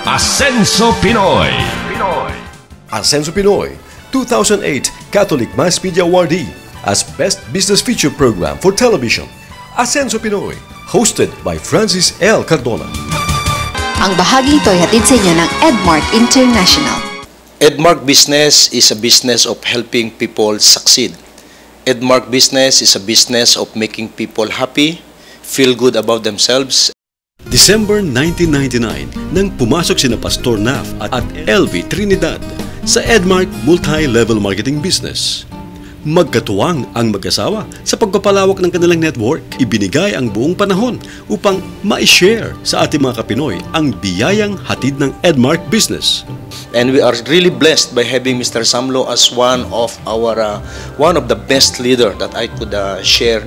Asenso Pinoy. Asenso Pinoy, 2008 Catholic Mass Media Awardee as Best Business Feature Program for Television. Asenso Pinoy, hosted by Francis L. Cardona. Ang bahaging ito ay hatid sa inyo ng Edmark International. Edmark Business is a business of helping people succeed. Edmark Business is a business of making people happy, feel good about themselves. December 1999 nang pumasok sina Pastor Naf at LV Trinidad sa Edmark Multi-Level Marketing Business. Magkatuwang ang mag-asawa sa pagpapalawak ng kanilang network. Ibinigay ang buong panahon upang ma-share sa ating mga Kapinoy ang biyayang hatid ng Edmark Business. And we are really blessed by having Mr. Samlo as one of the best leader that I could share,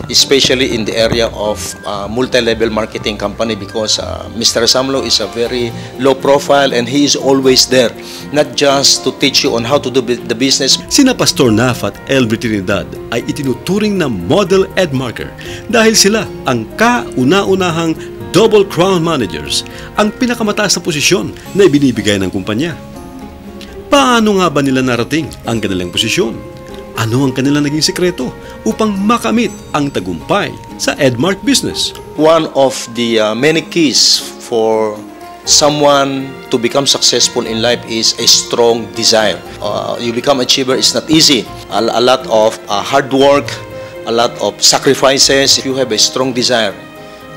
especially in the area of multi-level marketing company, because Mr. Samlo is a very low profile and he is always there, not just to teach you on how to do the business. Sina Pastor Naf at LV Trinidad ay itinuturing na model Edmarker dahil sila ang kauna-unahang Double Crown Managers, ang pinakamataas na posisyon na ibinibigay ng kumpanya. Paano nga ba nila narating ang kanilang posisyon? Ano ang kanilang naging sekreto upang makamit ang tagumpay sa Edmark Business? One of the many keys for someone to become successful in life is a strong desire. You become achiever is not easy. A lot of hard work, a lot of sacrifices. If you have a strong desire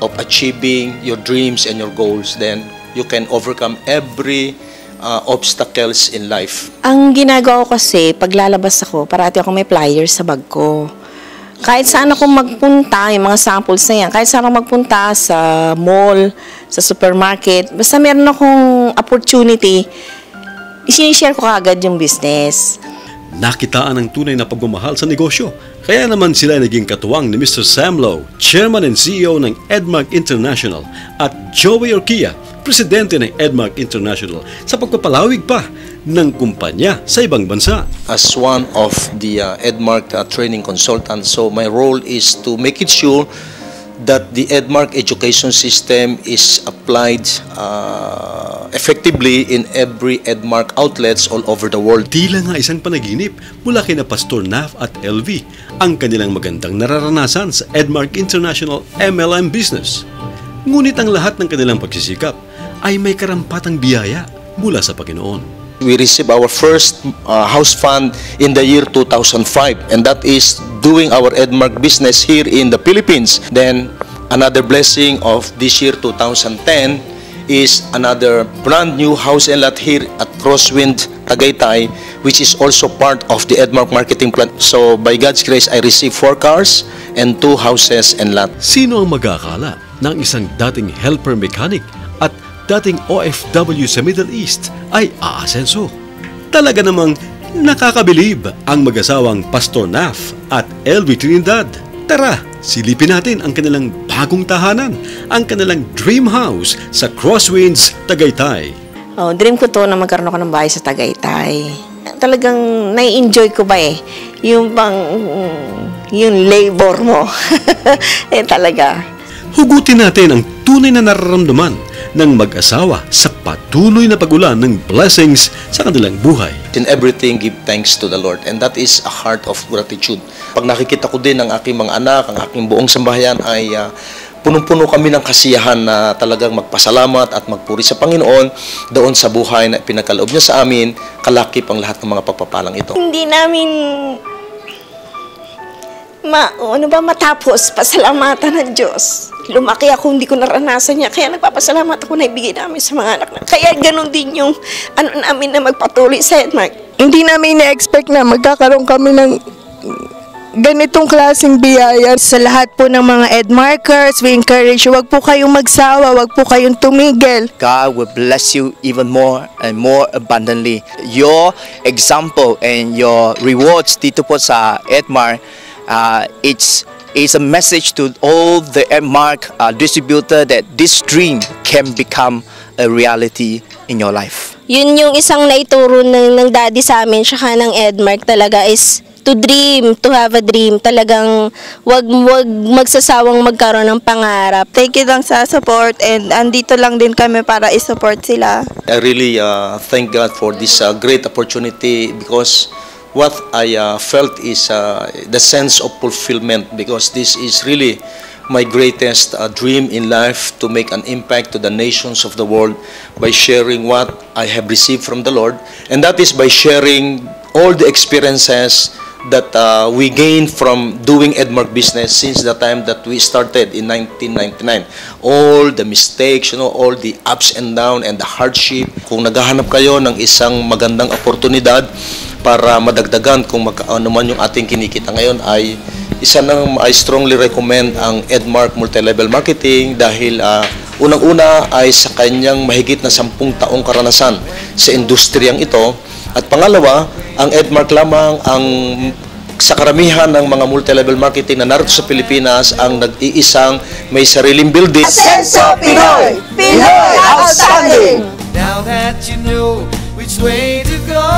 of achieving your dreams and your goals, then you can overcome every obstacles in life. Ang ginagawa ko kasi, paglalabas ako, parati ako may flyers sa bag ko. Kahit saan ako magpunta, yung mga samples na yan, kahit saan ako magpunta sa mall, sa supermarket, basta meron akong opportunity, isinishare ko agad yung business. Nakitaan ang tunay na pagmamahal sa negosyo. Kaya naman sila naging katuwang ni Mr. Samlo, Chairman and CEO ng Edmark International, at Joey Orquia, Presidente ng Edmark International, sa pagpapalawig pa ng kumpanya sa ibang bansa. As one of the Edmark training consultants, so my role is to make it sure that the Edmark education system is applied effectively in every Edmark outlets all over the world. Tila nga isang panaginip mula kina Pastor Naf at LV ang kanilang magandang nararanasan sa Edmark International MLM business. Ngunit ang lahat ng kanilang pagsisikap ay may karampatang biyaya mula sa Panginoon. We received our first house fund in the year 2005, and that is doing our Edmark business here in the Philippines. Then another blessing of this year 2010 is another brand new house and lot here at Crosswind, Tagaytay, which is also part of the Edmark marketing plan. So by God's grace, I received 4 cars and 2 houses and lot. Sino ang mag-akala ng isang dating helper mechanic at dating OFW sa Middle East ay aasenso? Talaga namang nakakabilib ang mag-asawang Pastor Naf at LV Trinidad. Tara, silipin natin ang kanilang bagong tahanan, ang kanilang dream house sa Crosswinds, Tagaytay. Dream ko to na magkaroon ako ng bahay sa Tagaytay. Talagang nai-enjoy ko ba yung labor mo. Talaga. Hugutin natin ang tunay na nararamdaman ng mag-asawa sa patuloy na pagulan ng blessings sa kanilang buhay. In everything, give thanks to the Lord, and that is a heart of gratitude. Pag nakikita ko din ang aking mga anak, ang aking buong sambahayan, ay punong-puno kami ng kasiyahan na talagang magpasalamat at magpuri sa Panginoon doon sa buhay na pinagkaloob niya sa amin, kalakip ang lahat ng mga pagpapalang ito. Hindi namin matapos pasalamatan ng Diyos. Lumaki ako, hindi ko naranasan niya. Kaya nagpapasalamat ako na ibigay namin sa mga anak na. Kaya ganun din yung namin na magpatuloy sa Edmark. Hindi namin na-expect na magkakaroon kami ng ganitong klaseng biyaya. Sa lahat po ng mga Edmarkers, we encourage you, wag po kayong magsawa, wag po kayong tumigil. God will bless you even more and more abundantly. Your example and your rewards dito po sa Edmark, it's a message to all the Edmark distributor that this dream can become a reality in your life. Yun yung isang naituro ng daddy sa amin, saka ng Edmark talaga is to dream, to have a dream. Talagang wag magsasawang magkaroon ng pangarap. Thank you lang sa support and andito lang din kami para i-support sila. I really thank God for this great opportunity because what I felt is the sense of fulfillment because this is really my greatest dream in life to make an impact to the nations of the world by sharing what I have received from the Lord, and that is by sharing all the experiences that we gained from doing Edmark business since the time that we started in 1999. All the mistakes, all the ups and downs and the hardship. Kung naghahanap kayo ng isang magandang oportunidad para madagdagan kung ano man yung ating kinikita ngayon ay I strongly recommend ang Edmark Multilevel Marketing dahil unang-una ay sa kanyang mahigit na 10 taong karanasan sa industriyang ito. At pangalawa, ang Edmark lamang ang sa karamihan ng mga multilevel marketing na narito sa Pilipinas ang nag-iisang may sariling building. Asenso Pinoy! Pinoy Outstanding! Now that you know which way to go.